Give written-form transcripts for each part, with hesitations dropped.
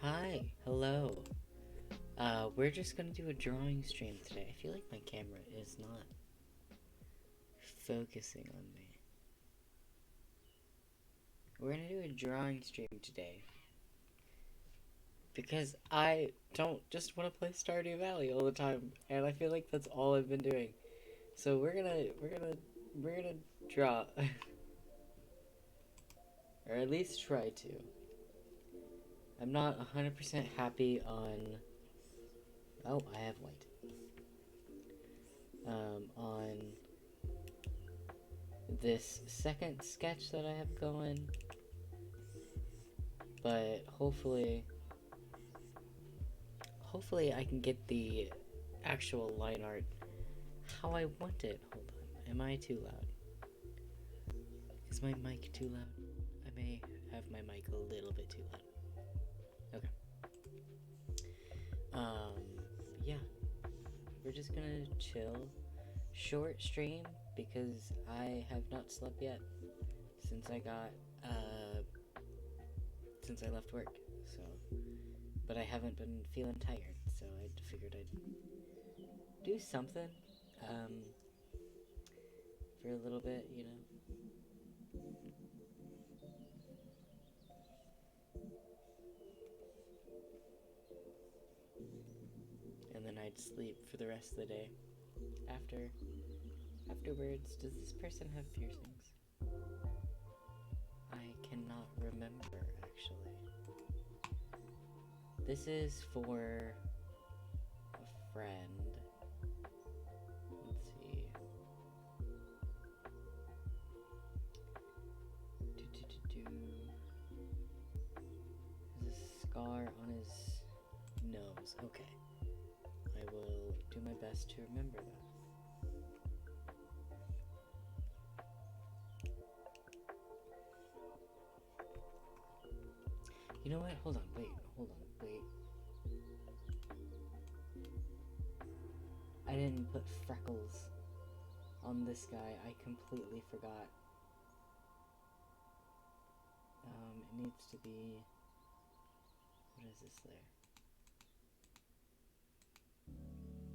Hi, hello. We're just gonna do a drawing stream today. I feel like my camera is not focusing on me. We're gonna do a drawing stream today because I don't just want to play Stardew Valley all the time, and I feel like that's all I've been doing. So we're gonna draw, or at least try to. I'm not 100% happy on. Oh, I have white. On this second sketch that I have going, but hopefully I can get the actual line art how I want it. Hold on, am I too loud? Is my mic too loud? I may have my mic a little bit too loud. Okay. Um, yeah, we're just gonna chill. Short stream because I have not slept yet since since I left work. So, but I haven't been feeling tired, so I figured I'd do something, um, for a little bit, you know. And then I'd sleep for the rest of the day. Afterwards, does this person have piercings? I cannot remember, actually. This is for a friend. Let's see. There's a scar on his nose. Okay. I will do my best to remember that. You know what? Hold on, wait. I didn't put freckles on this guy. I completely forgot. It needs to be... What is this there?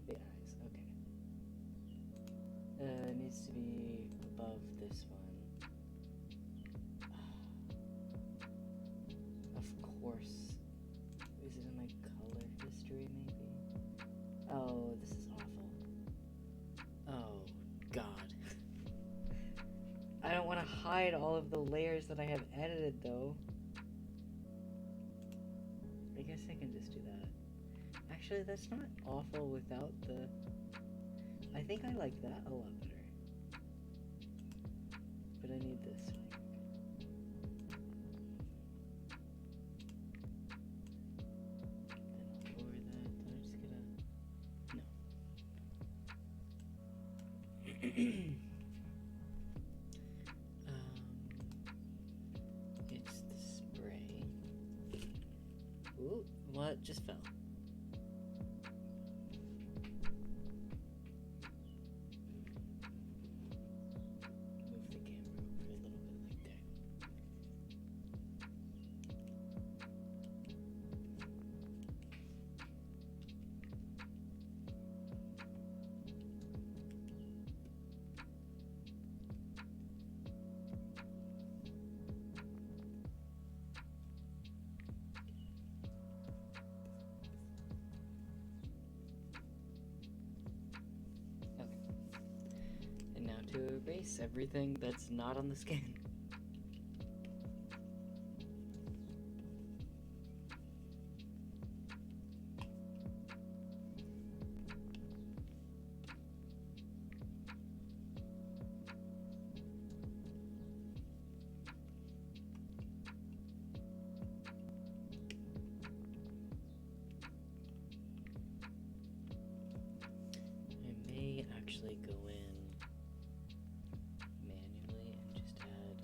The eyes, okay. It needs to be above this one. Of course. Is it in my color history, maybe? Oh, this is awful. Oh, God. I don't want to hide all of the layers that I have edited, though. I guess I can just do that. Actually, that's not awful without the... I think I like that a lot better. But I need this. Then I'll lower that. Then I'm just gonna... No. It's the spray. Ooh, what just fell? Move the camera over a little bit like that. And now to erase everything that's not on the skin. I may actually go in manually and just add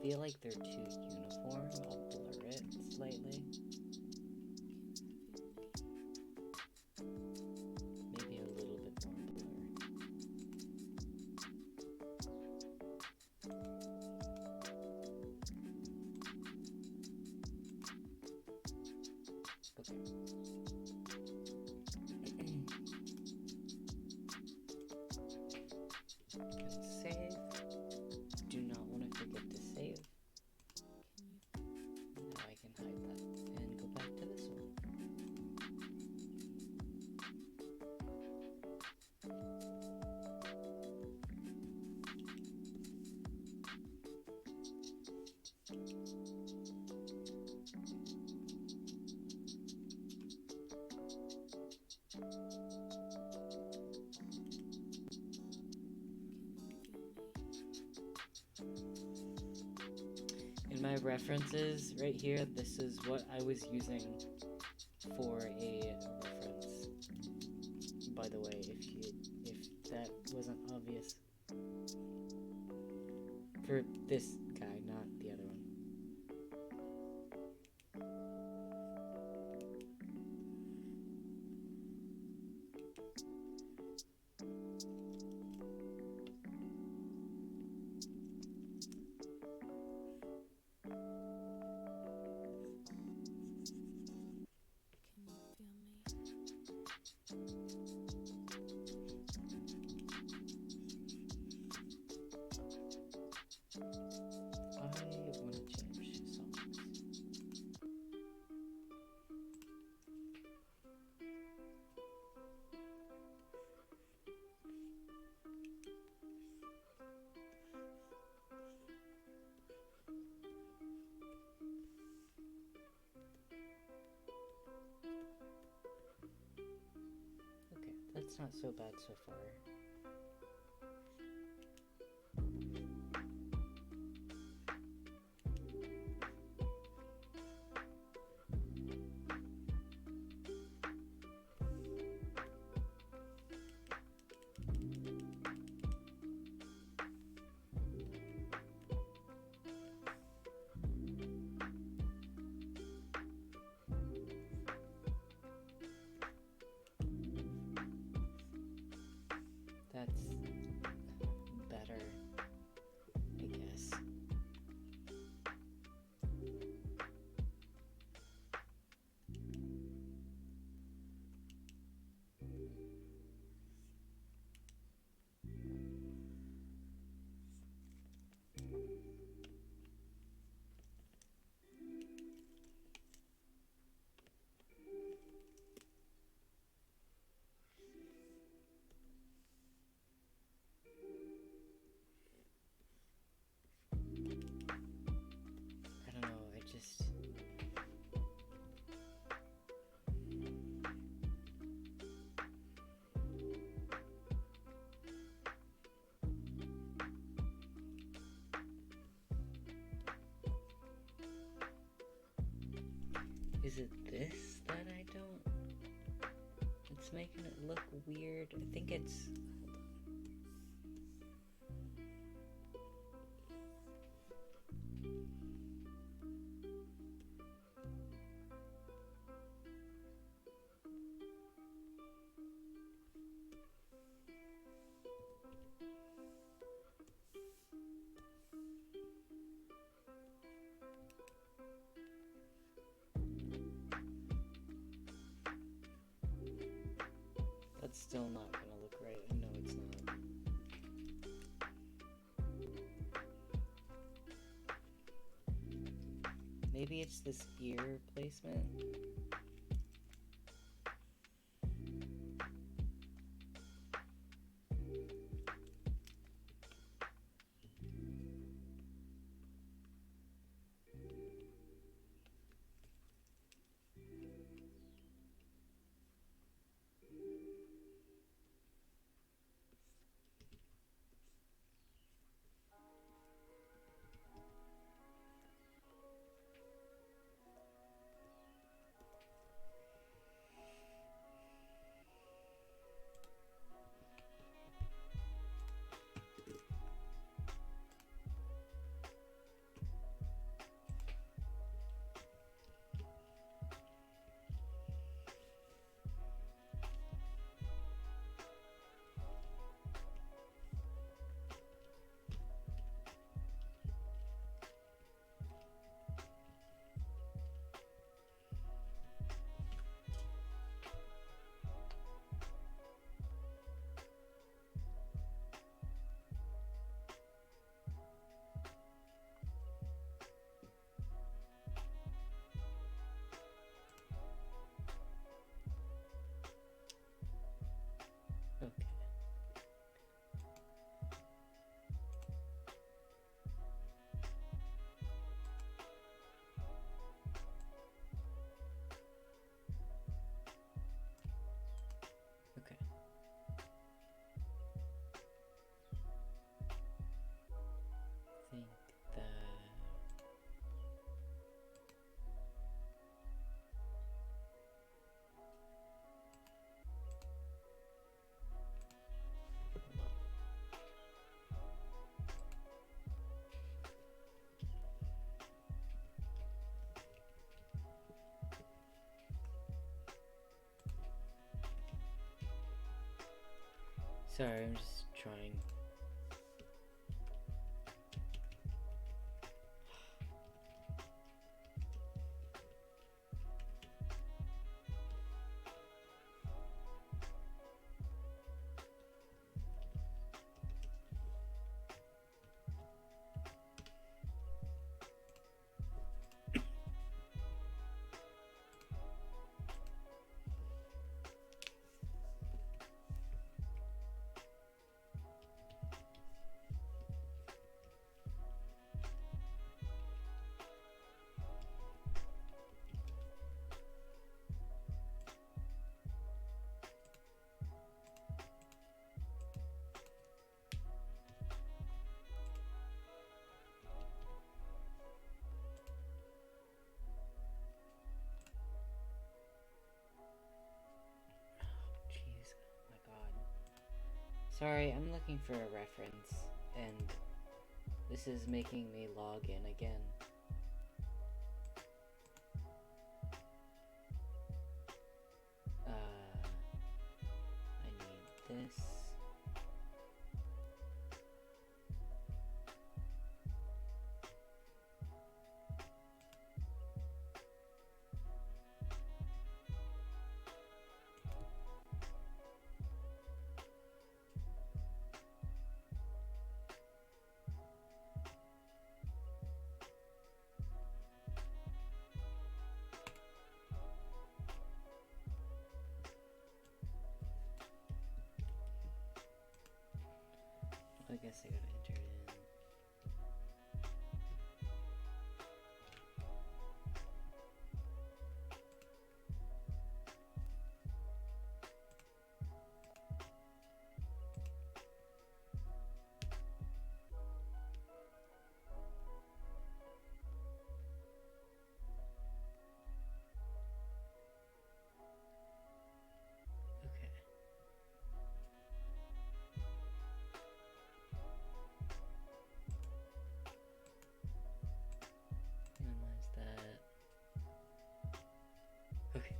feel like they're too uniform. I'll blur it slightly. Maybe a little bit more blur. Okay. And save. Do not want to forget to save. Now I can hide that and go back to this one. In my references right here, this is what I was using for a reference. By the way, if that wasn't obvious. For this guy, not the other one. I want to change songs. Okay, that's not so bad so far. That's better, I guess. I don't know, I just... Is it this that I don't... It's making it look weird. I think it's... That's still not gonna look right. I know it's not. Maybe it's this ear placement. Sorry, I'm just trying. Jeez, oh my god. Sorry, I'm looking for a reference, and this is making me log in again. I need this. I guess I gotta enter it in. Okay. Minimize that. Okay.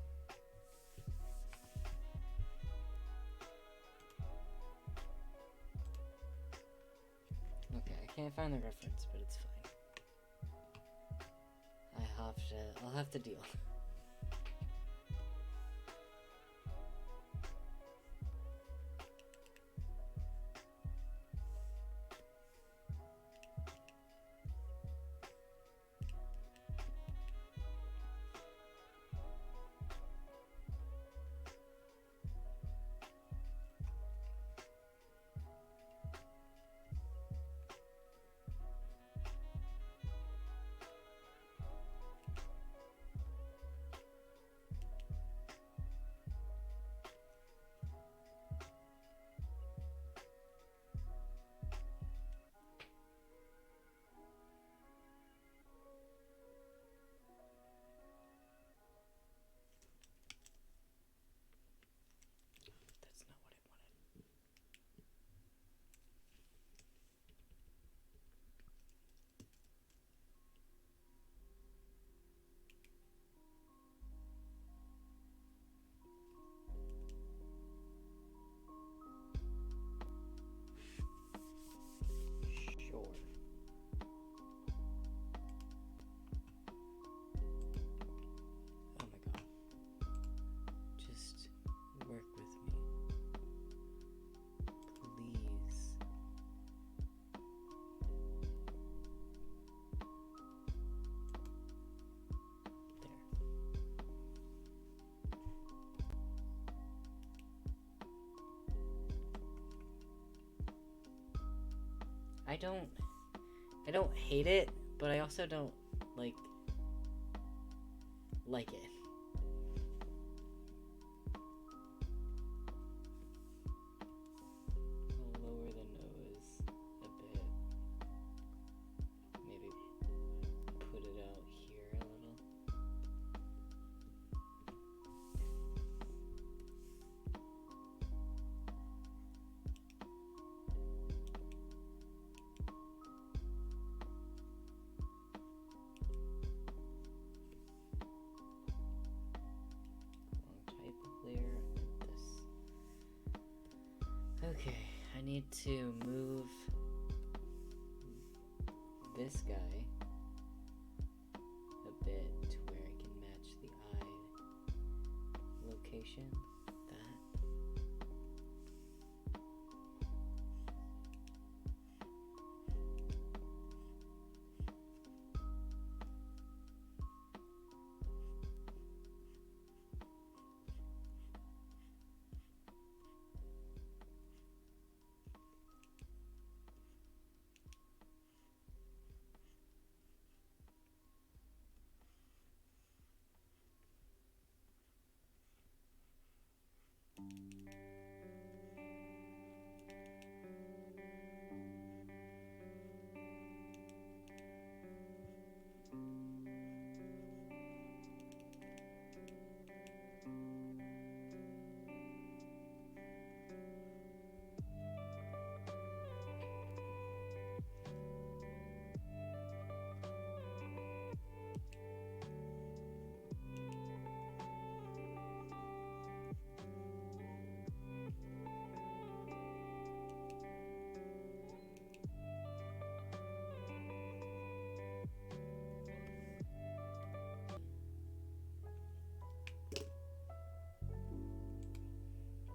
Okay, I can't find the reference, but it's fine. I'll have to deal. That's not what I wanted. Sure. Oh my god. Just work with me. Please. There. I don't hate it, but I also don't like it. I'll lower the nose a bit. Maybe put it out here a little. need to move this guy a bit to where I can match the eye location. That.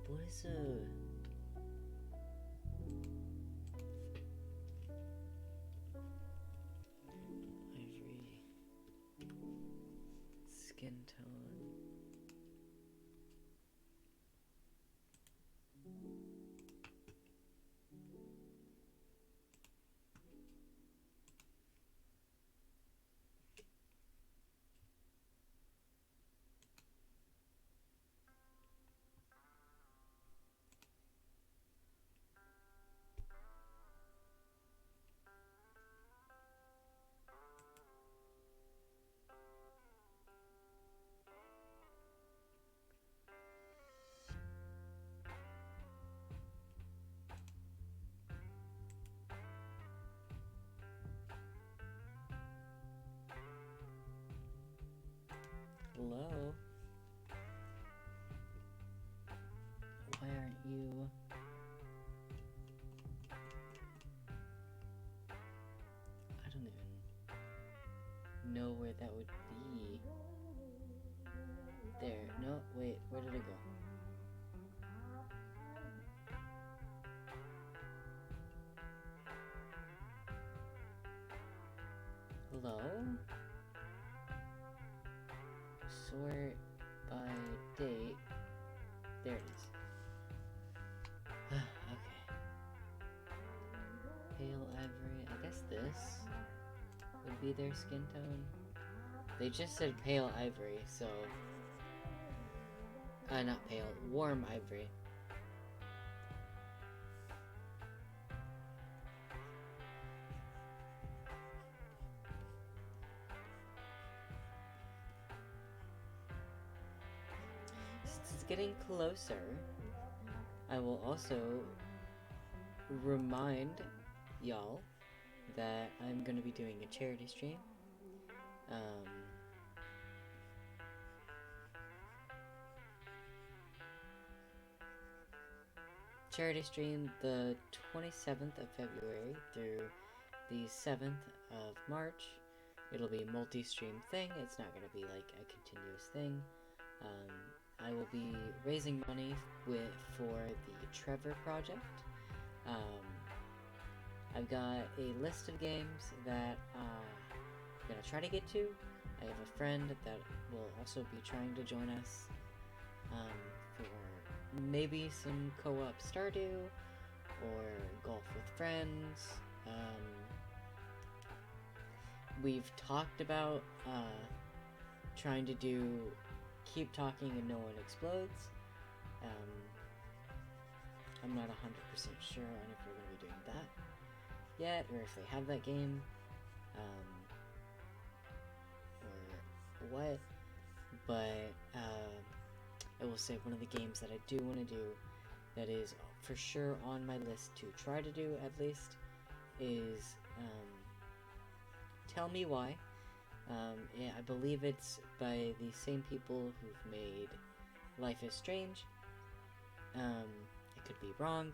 What is ivory skin tone? Hello? Why aren't you? I don't even know where that would be. There. No, wait. Where did it go? Hello? Sort by date. There it is. Okay. Pale ivory. I guess this would be their skin tone. They just said pale ivory, so... not pale. Warm ivory. Since it's getting closer, I will also remind y'all that I'm going to be doing a charity stream. Charity stream the 27th of February through the 7th of March. It'll be a multi-stream thing. It's not going to be like a continuous thing. I will be raising money for the Trevor Project. I've got a list of games that I'm going to try to get to. I have a friend that will also be trying to join us for maybe some co-op Stardew or golf with friends. We've talked about trying to do Keep Talking and No One Explodes. I'm not 100% sure on if we're going to be doing that yet, or if they have that game, or what, but I will say one of the games that I do want to do that is for sure on my list to try to do at least is Tell Me Why. Yeah, I believe it's by the same people who've made Life is Strange. I could be wrong.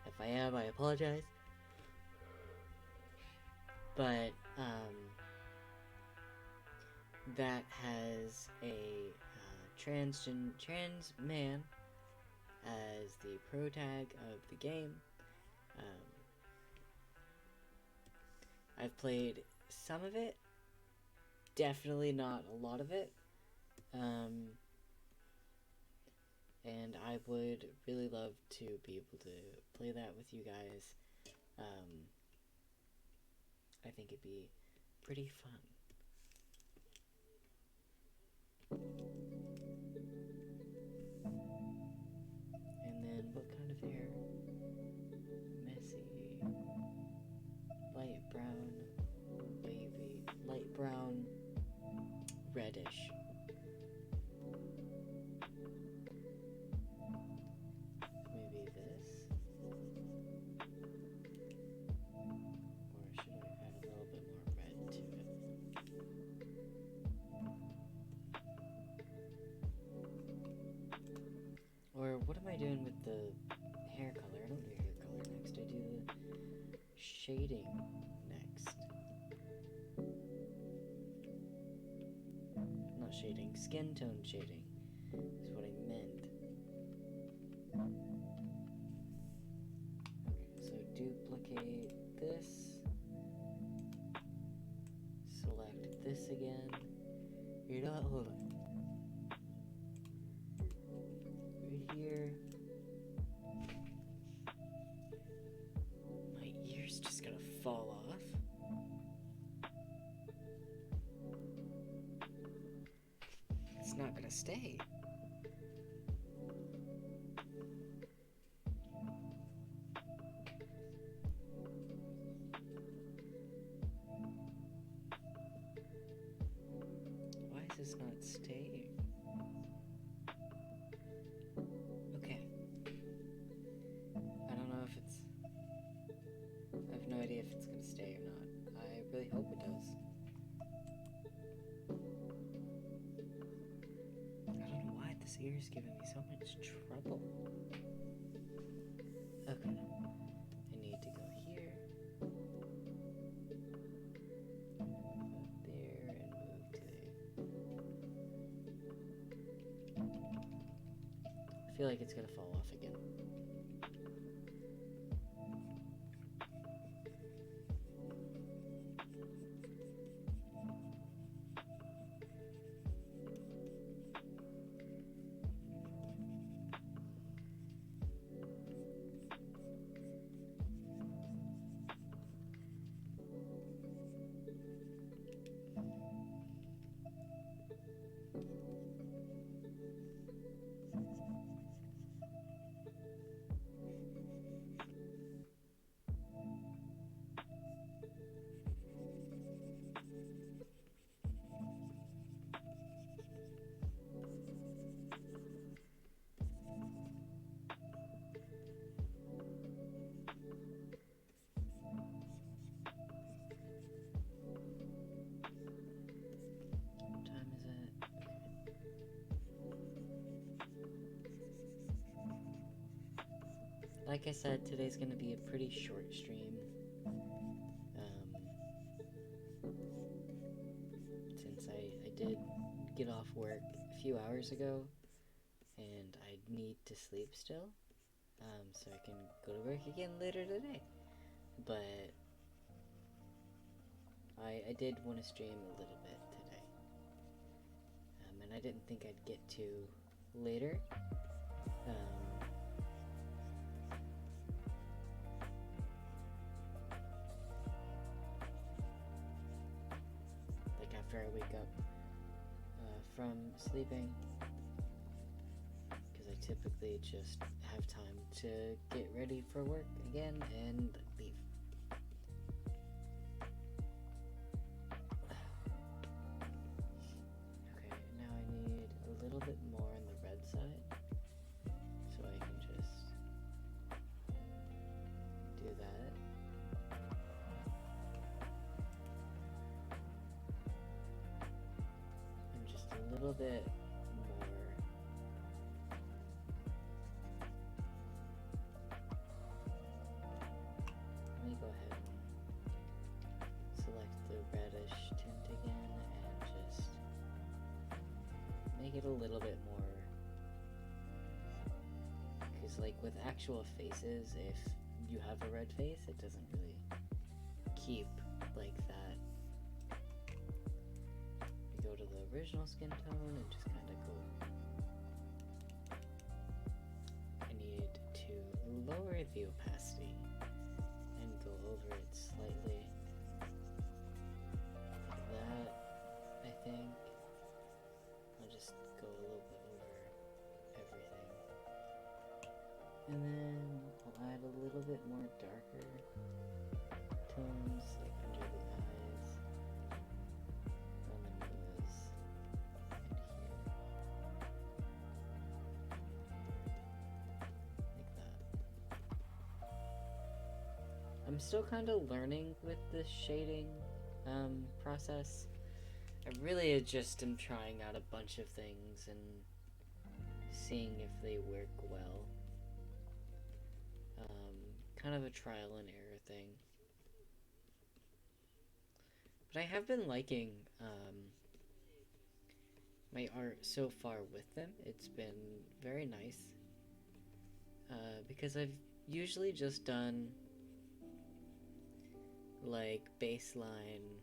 If I am, I apologize. But, that has a trans man as the pro tag of the game. I've played some of it, definitely not a lot of it, and I would really love to be able to play that with you guys. I think it'd be pretty fun. And then what kind of hair? Messy, light brown, wavy, light brown, reddish. Maybe this? Or should I add a little bit more red to it? Or what am I doing with the hair color? I don't do hair color next, I do the shading next. Not shading, skin tone shading is what I meant. Okay, so duplicate this. Select this again. You know what? Hold on. Right here. My ear's just gonna fall off. It's not gonna stay. Why is this not staying? Okay. I don't know if it's... I have no idea if it's gonna stay or not. I really hope it does. I don't know why this ear is giving me so much trouble. Okay. I need to go here. Move there and move to there. I feel like it's gonna fall off again. What time is it? Like I said, today's gonna be a pretty short stream. Since I did get off work a few hours ago, and I need to sleep still, so I can go to work again later today. But I did want to stream a little bit today, and I didn't think I'd get to later. Like after I wake up from sleeping, because I typically just have time to get ready for work again and leave. Okay, now I need a little bit more on the red side, so I can just do that. And just a little bit more. make it a little bit more, because like with actual faces, if you have a red face, it doesn't really keep like that. We go to the original skin tone and just kind of go. I need to lower the opacity and go over it slightly like that. I think I'll just go a little bit over everything, and then I'll add a little bit more darker tones like under the eyes, on the nose, and here, like that. I'm still kind of learning with this shading process. I really just am trying out a bunch of things and seeing if they work well. Kind of a trial and error thing. But I have been liking my art so far with them. It's been very nice. Because I've usually just done like baseline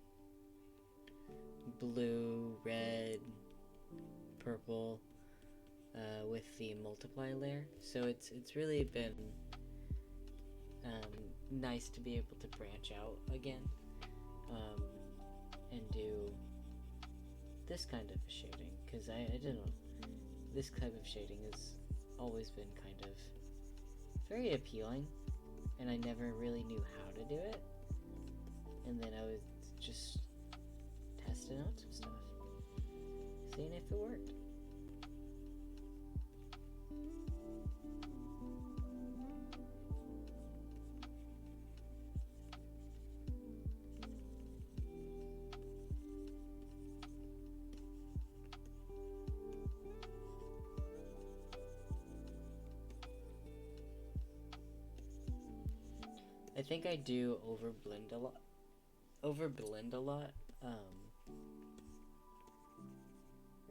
blue, red, purple with the multiply layer. So it's really been nice to be able to branch out again and do this kind of shading, because I don't know, this type of shading has always been kind of very appealing, and I never really knew how to do it, and then I was just testing out some stuff, seeing if it worked. I think I do overblend a lot.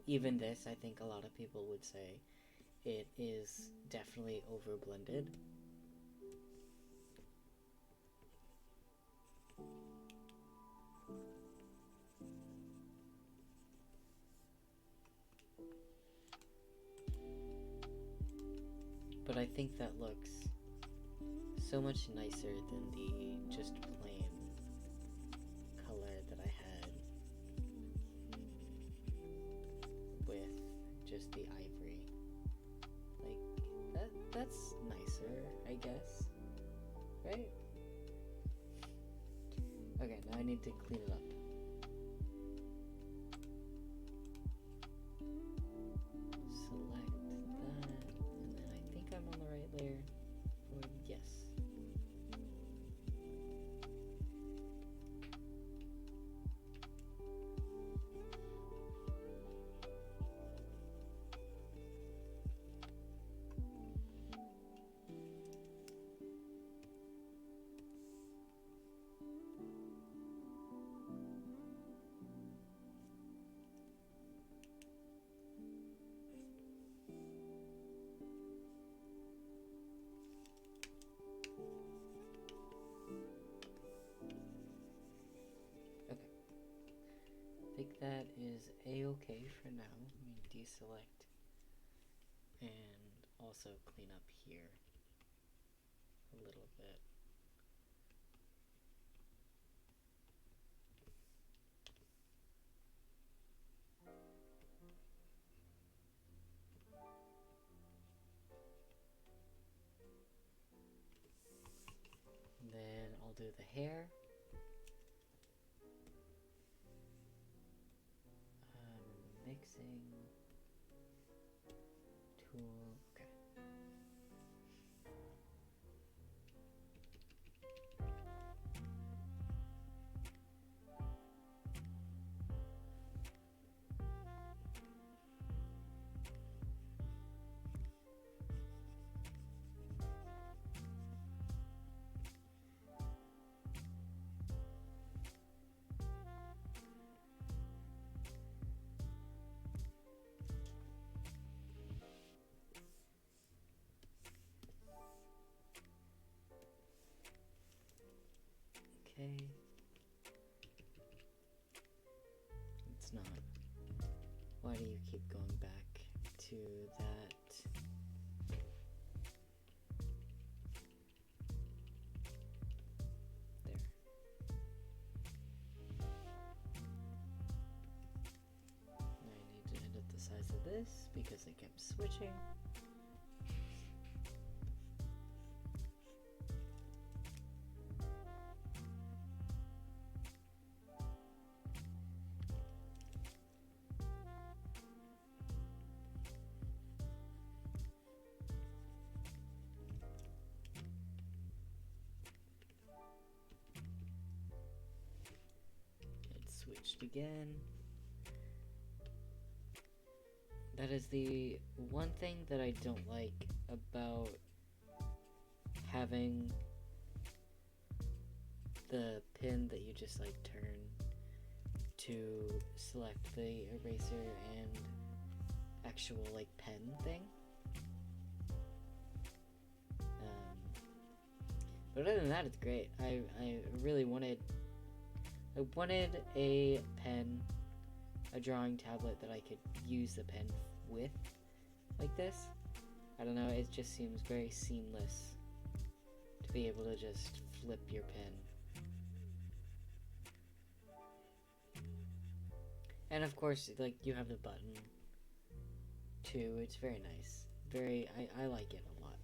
Even this, I think a lot of people would say it is definitely overblended. But I think that looks so much nicer than the just plain color that I had with just the ivory. Like, that's nicer, I guess. Right? Okay, now I need to clean it up. Select that, and then I think I'm on the right layer. Yes. I think that is a-okay for now. Let me deselect and also clean up here a little bit. And then I'll do the hair. Mixing tool. Okay. okay. It's not. Why do you keep going back to that? There. I need to edit the size of this because I kept switching. Switched again. That is the one thing that I don't like about having the pin that you just like turn to select the eraser and actual like pen thing. But other than that, it's great. I really wanted a pen, a drawing tablet that I could use the pen with, like this. I don't know, it just seems very seamless to be able to just flip your pen. And of course, like, you have the button too. It's very nice. I like it a lot.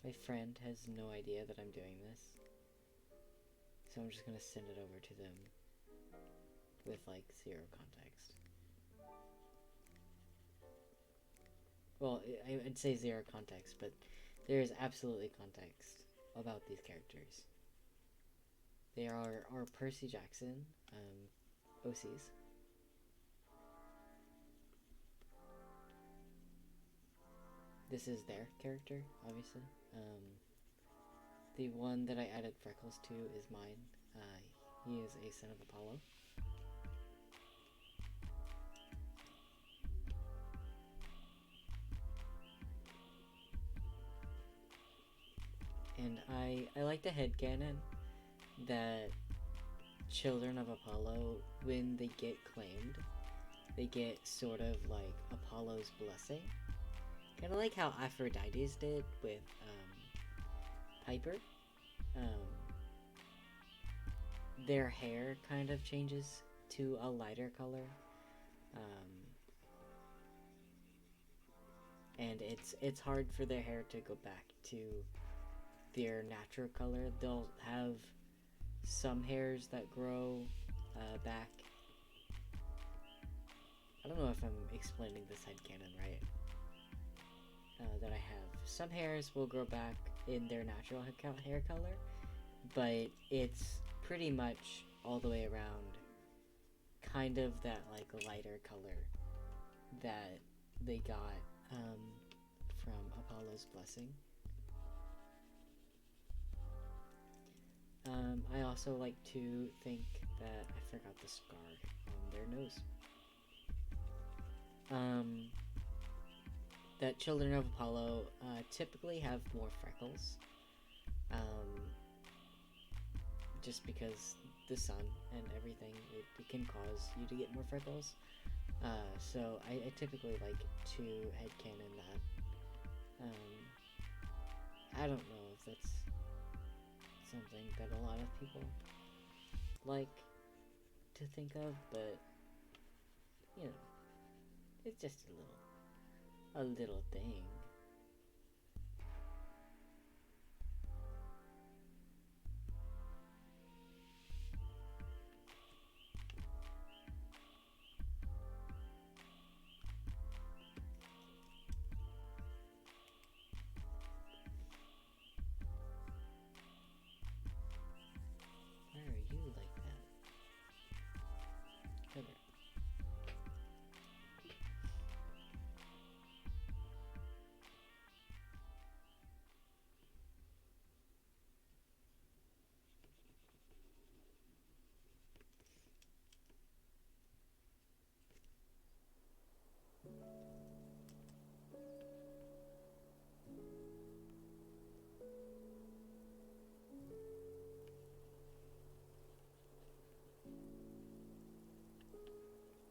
My friend has no idea that I'm doing this, so I'm just gonna send it over to them with like zero context. Well, I'd say zero context, but there is absolutely context about these characters. They are Percy Jackson, OCs. This is their character, obviously. The one that I added freckles to is mine. He is a son of Apollo. And I like the headcanon that children of Apollo, when they get claimed, they get sort of like Apollo's blessing. Kind of like how Aphrodite's did with Piper. Their hair kind of changes to a lighter color. And it's hard for their hair to go back to their natural color. They'll have some hairs that grow back. I don't know if I'm explaining this headcanon right. That I have. Some hairs will grow back in their natural hair color, but it's pretty much all the way around kind of that like lighter color that they got from Apollo's blessing. I also like to think that I forgot the scar on their nose. That children of Apollo typically have more freckles. Just because the sun and everything, it can cause you to get more freckles. So I typically like to headcanon that. I don't know if that's something that a lot of people like to think of, but you know, it's just a little thing. Why are you like that? Okay.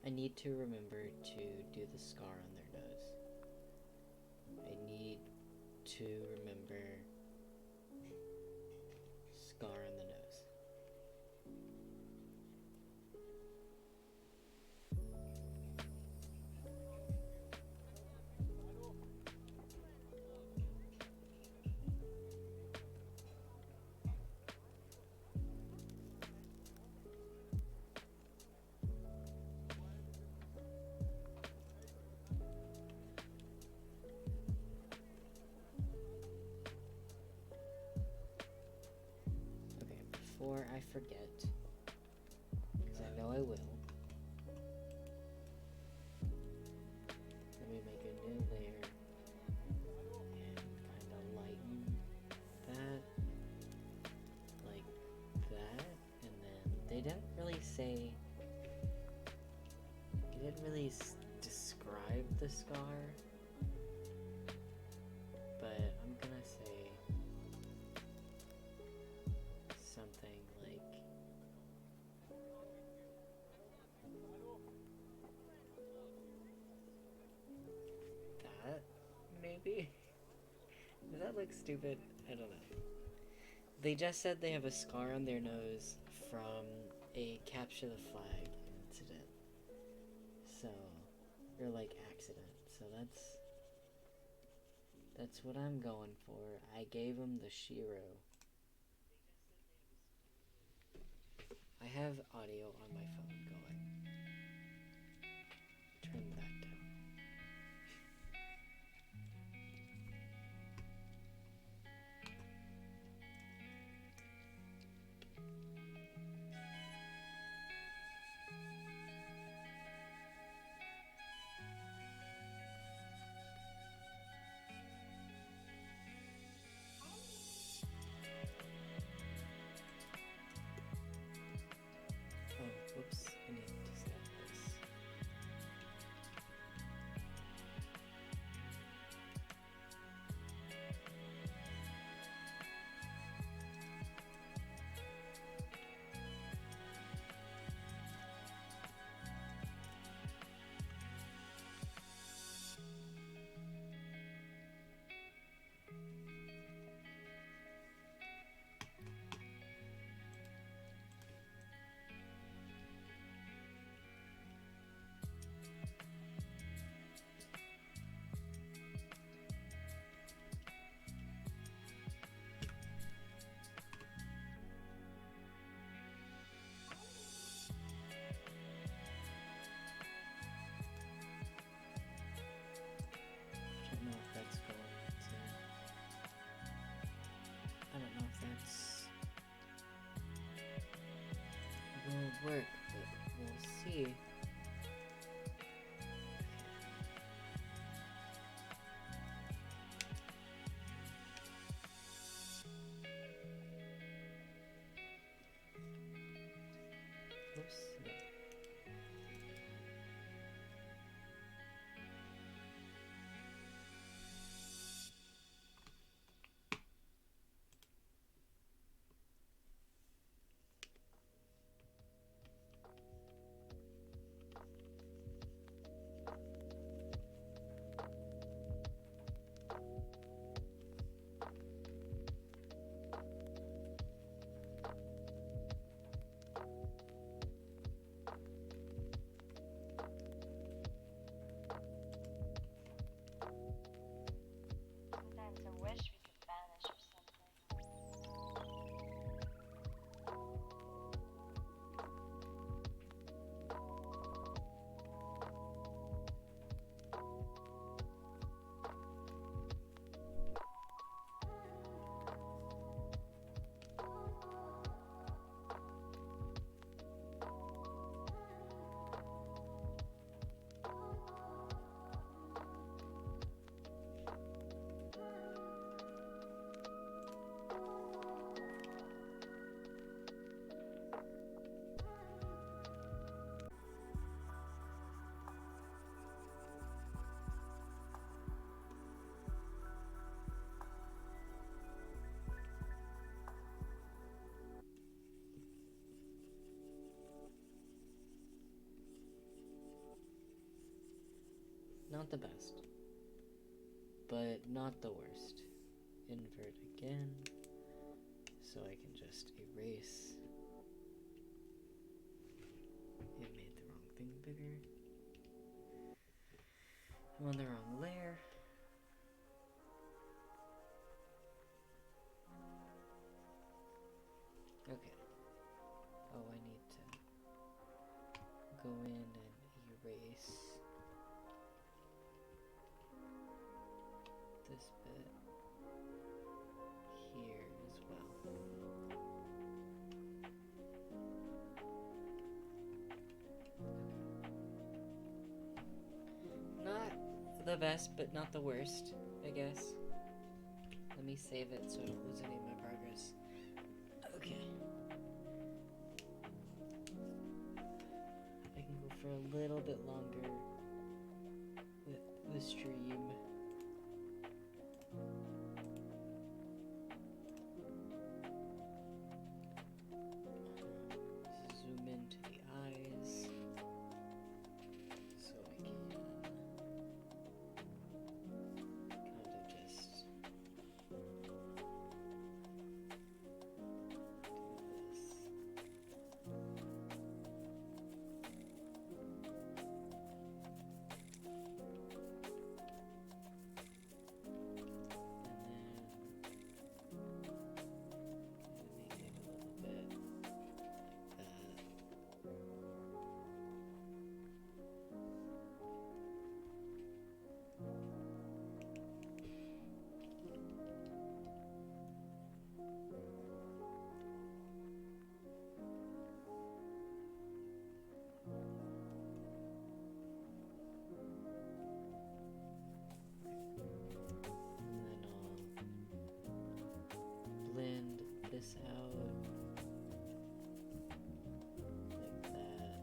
I need to remember to do the scar on their nose. I need to remember scar on the nose. Okay, before I forget, because I know I will, let me make a new layer and kind of lighten that, like that, and then they didn't really say, they didn't really describe the scar, but I'm gonna say something like that, maybe? Does that look stupid? I don't know. They just said they have a scar on their nose from a capture the flag incident. So, or like accident. So that's what I'm going for. I gave him the Shiro. I have audio on my phone going. Turn that down. Oh, whoops. I need to set this. I don't know if that's going to... I don't know if that's... will work, but we'll see. Oops. No. Not the best, but not the worst. Invert again, so I can just erase. It made the wrong thing bigger. I'm on the wrong layer. Okay. Oh, I need to go in and erase this bit here as well. Not the best, but not the worst, I guess. Let me save it so I don't lose any of my progress. Okay. I can go for a little bit longer with the stream. Zoom into the eyes so I can kind of just do this. Blend this out like that.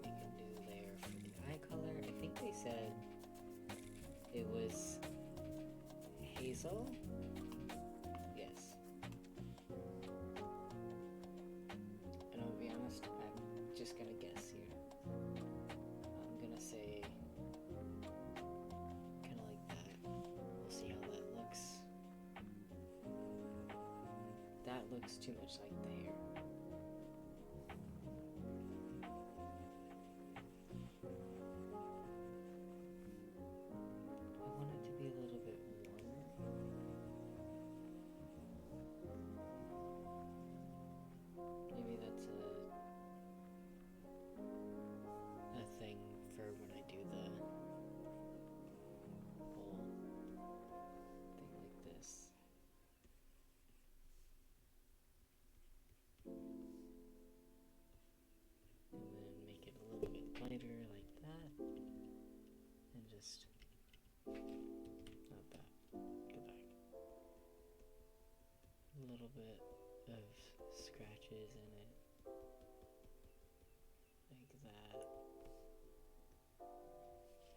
Make a new layer for the eye color. I think they said it was hazel. Yes. And I'll be honest, I'm just gonna guess here. I'm gonna say kind of like that. We'll see how that looks. That looks too much like the hair. I want it to be a little bit warmer. Maybe that's a thing for when I do the whole thing like this. And then make it a little bit lighter like that. And just, not that, go back. A little bit of scratches in it. Like that.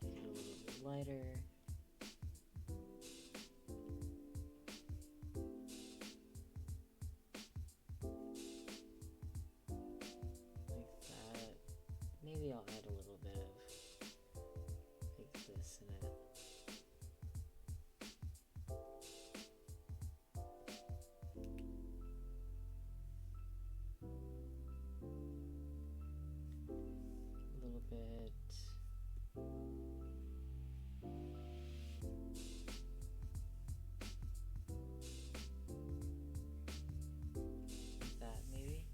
Make it a little bit lighter. Like that. Maybe I'll add a little bit of like this in it. A little bit. That maybe.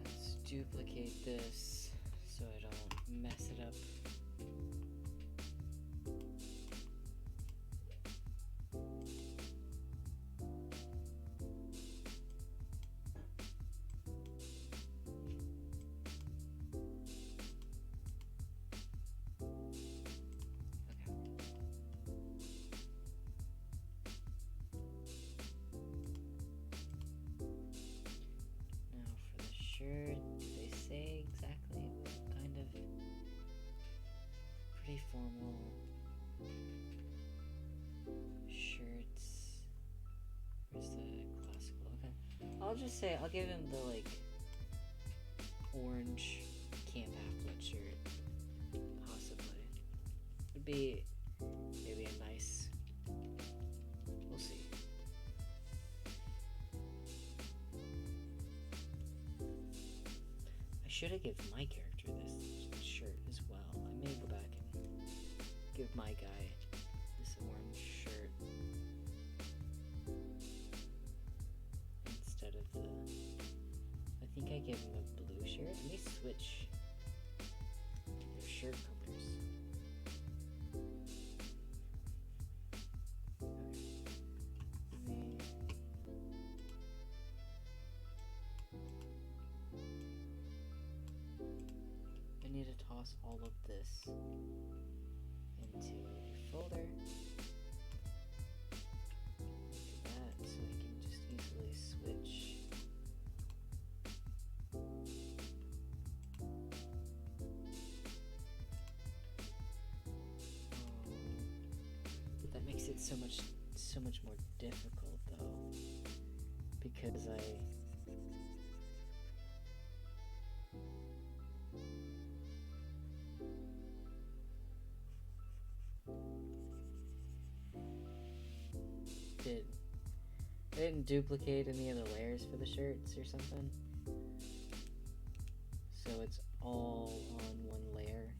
Let's duplicate this so I don't mess it up. Now for the shirt, do they say exactly what kind of? Pretty formal shirts. Where's the classical? Okay. I'll just say, I'll give him the like orange camp half-blood shirt, possibly. Would be maybe a nice. We'll see. I should have given my character this shirt as well. I may go back and give my guy this orange shirt instead of the. I think I gave him a blue shirt. Let me switch their shirt colors. I need to toss all of this into a folder. Like that, so I can just easily switch. That makes it so much more difficult though, because I didn't duplicate any of the layers for the shirts or something, so it's all on one layer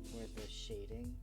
for the shading.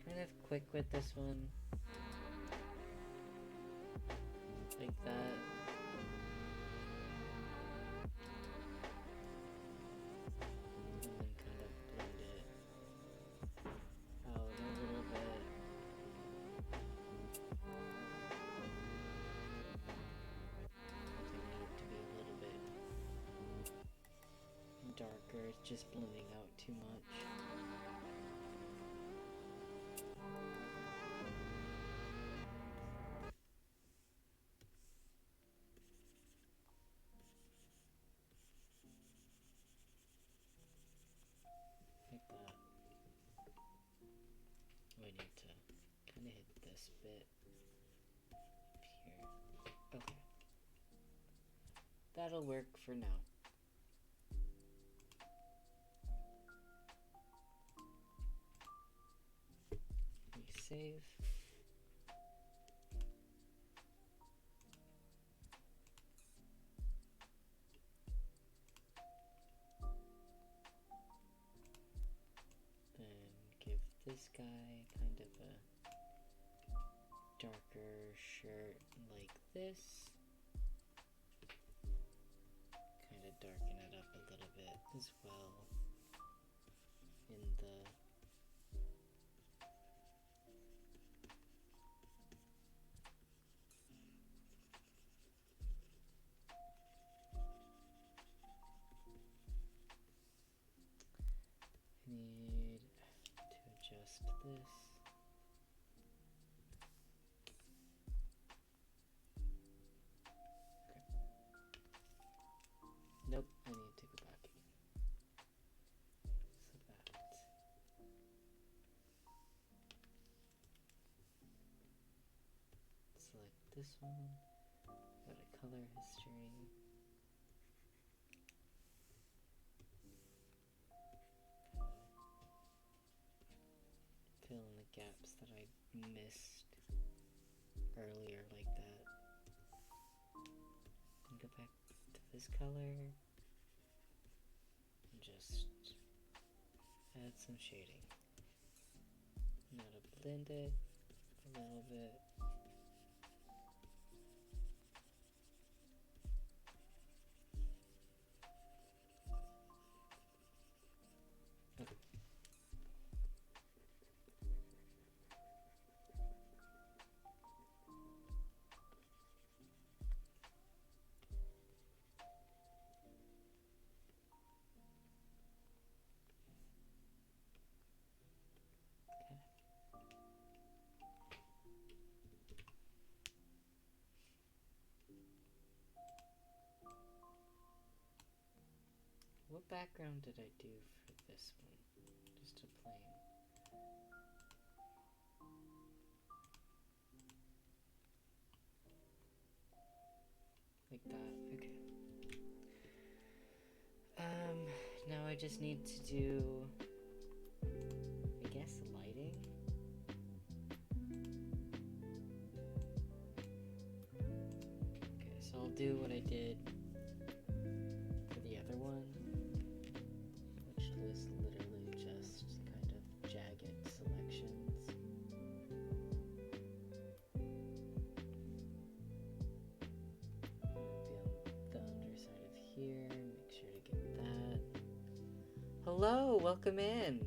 Kind of quick with this one, like that. And then kind of blend it out a little bit. I need it to be a little bit darker, it's just blending out too much. Like that. We need to kind of hit this bit here. Okay. That'll work for now. We save. This guy kind of a darker shirt like this. Kind of darken it up a little bit as well in the need to adjust this. Okay. Nope, I need to go back again. So that. Select this one. Go to color history. Fill in the gaps that I missed earlier like that. And go back to this base color. And just add some shading. Now to blend it a little bit. Okay. What background did I do for this one? Just a plain. Like that, okay. Now I just need to do, I guess, lighting. Okay, so I'll do what I did for the other one, which was literally just kind of jagged selections. Be on the underside of here, make sure to get that. Hello, welcome in.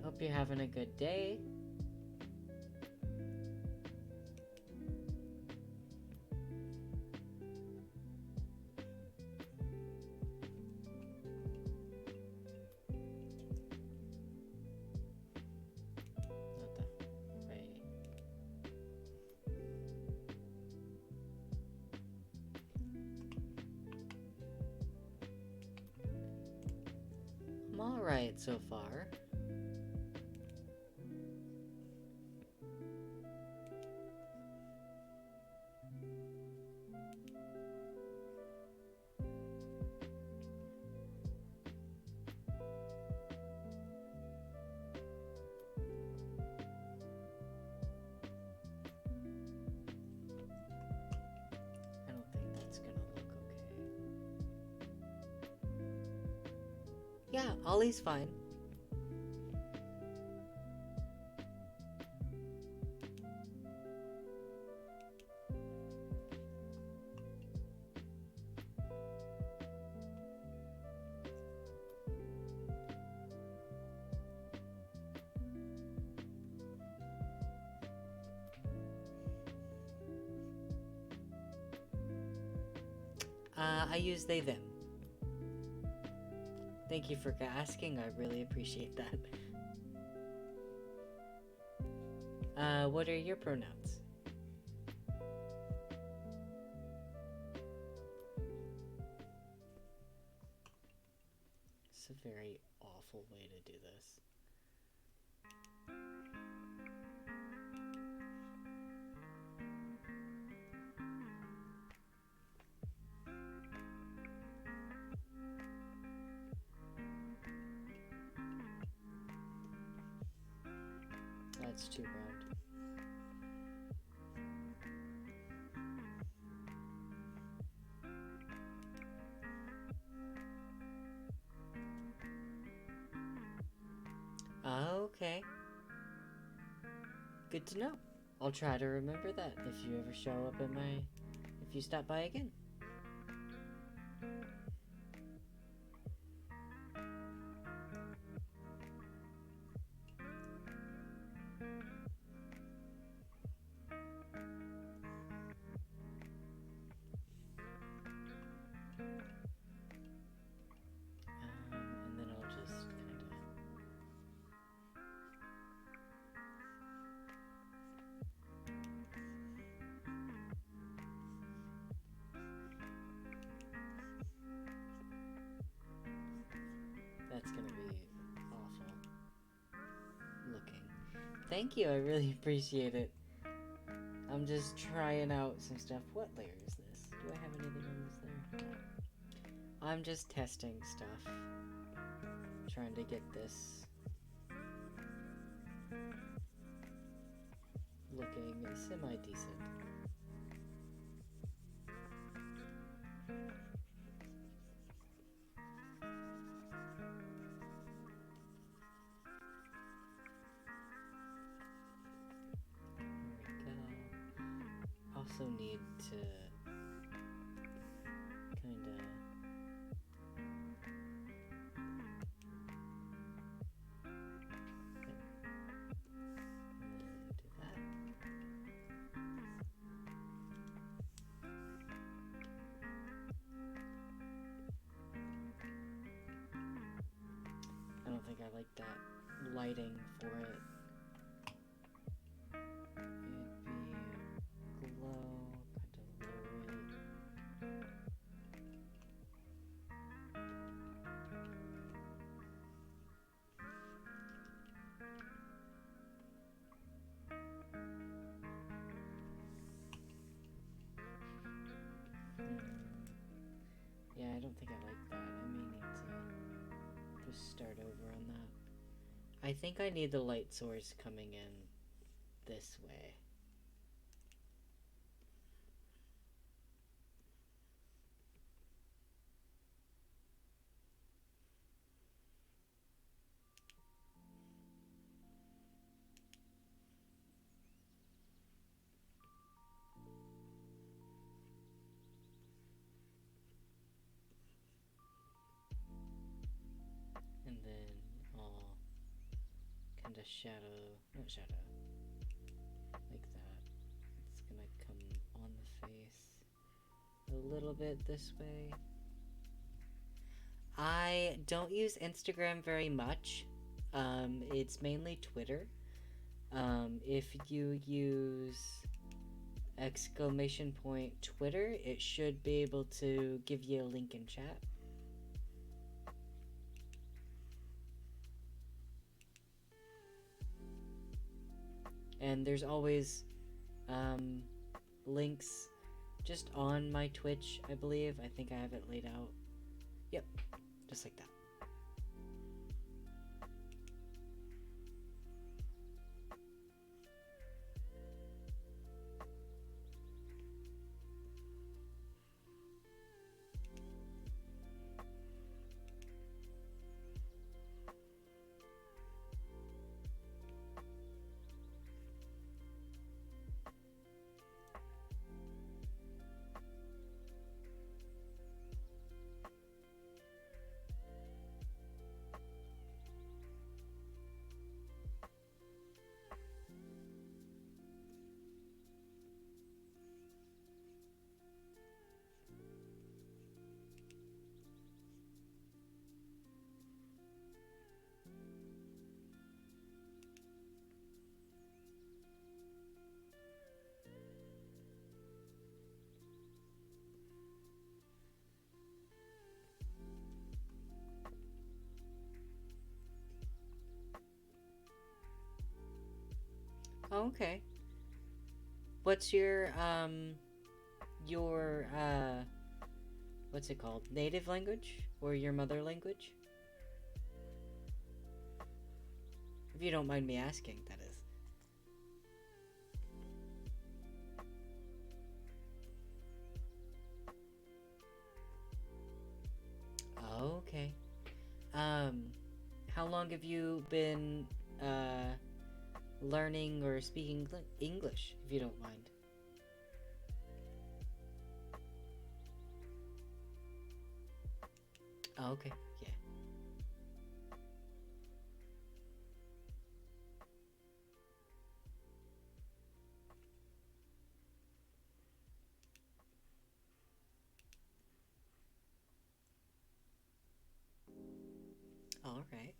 Hope you're having a good day. Not that way. I'm alright so far. I don't think that's gonna look okay. Yeah, Ollie's fine. I use they, them. Thank you for asking, I really appreciate that. What are your pronouns? It's a very awful way to do this. That's too round. Okay. Good to know. I'll try to remember that if you ever show up at if you stop by again. And then I'll just kind of... That's gonna be awful looking. Thank you, I really appreciate it. I'm just trying out some stuff. What layer is this? Do I have anything on this layer? No. I'm just testing stuff. Trying to get this looking semi-decent. also need to kinda do that. I don't think I like that lighting for it. It'd be glow, kind of lower it. Yeah, I don't think I like that. I may need to just start over on that. I think I need the light source coming in this way. And then I'll kind of not shadow, like that. It's gonna come on the face a little bit this way. I don't use Instagram very much. It's mainly Twitter. If you use !Twitter, it should be able to give you a link in chat. And there's always links just on my Twitch, I believe. I think I have it laid out. Yep, just like that. Oh, okay. What's your what's it called? Native language? Or your mother language? If you don't mind me asking, that is. Oh, okay. How long have you been, learning or speaking English, if you don't mind? Oh, okay. Yeah. All right.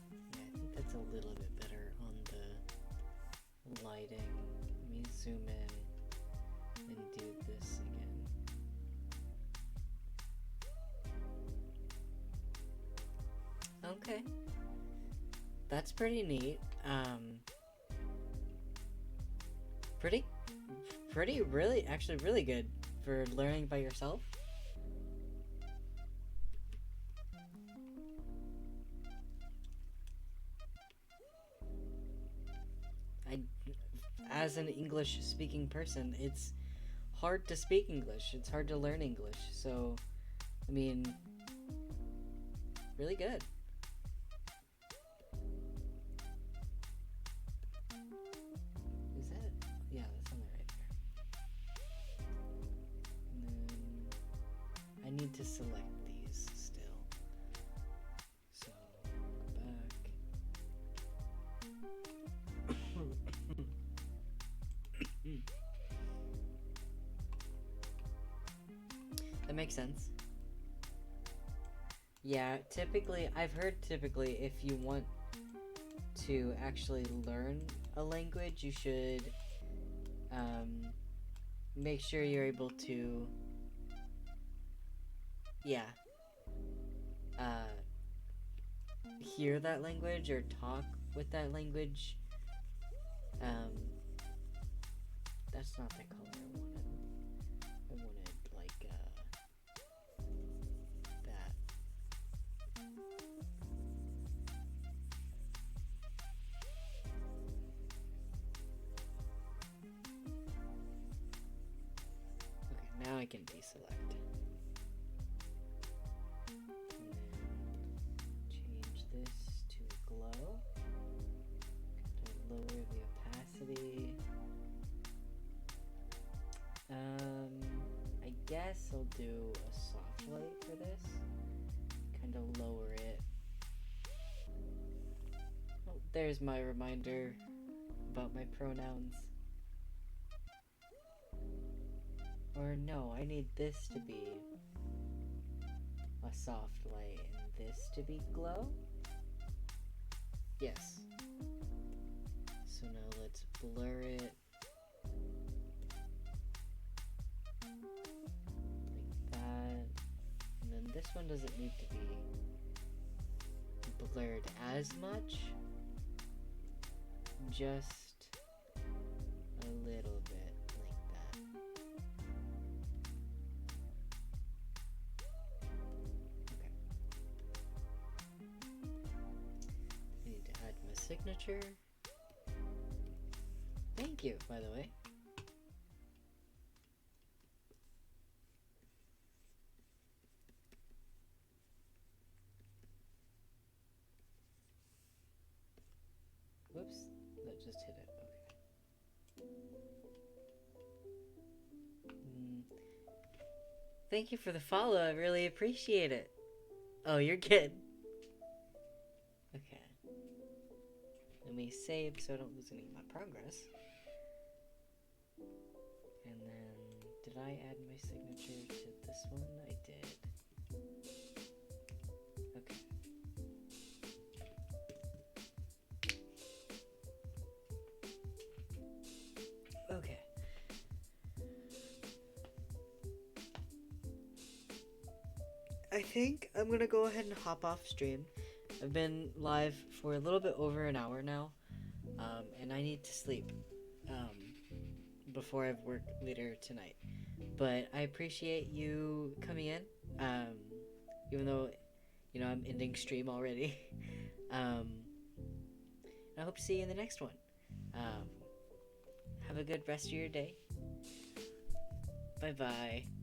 Yeah, I think that's a little bit better on the lighting. Let me zoom in and do this again. Okay. That's pretty neat. Pretty, really, actually really good for learning by yourself. I, as an English speaking person, it's hard to speak English. It's hard to learn English. So, I mean, really good. Is that? Yeah, that's on the right there. And then I need to select these still. So, go back. That makes sense. Yeah, typically, I've heard typically if you want to actually learn a language, you should make sure you're able to, yeah, hear that language or talk with that language. That's not the color I wanted. I wanted like that. Okay, now I can deselect. And then change this to glow. To lower the opacity. I guess I'll do a soft light for this. Kind of lower it. Oh, there's my reminder about my pronouns. Or no, I need this to be a soft light and this to be glow? Yes. So now let's blur it. Like that. And then this one doesn't need to be blurred as much. Just a little bit like that. Okay. I need to add my signature. Thank you, by the way. Whoops, that just hit it. Okay. Thank you for the follow. I really appreciate it. Oh, you're good. Okay. Let me save so I don't lose any of my progress. And then, did I add my signature to this one? I did. Okay. Okay. I think I'm gonna go ahead and hop off stream. I've been live for a little bit over an hour now, and I need to sleep before I have work later tonight. But I appreciate you coming in, even though, I'm ending stream already. I hope to see you in the next one. Have a good rest of your day. Bye-bye.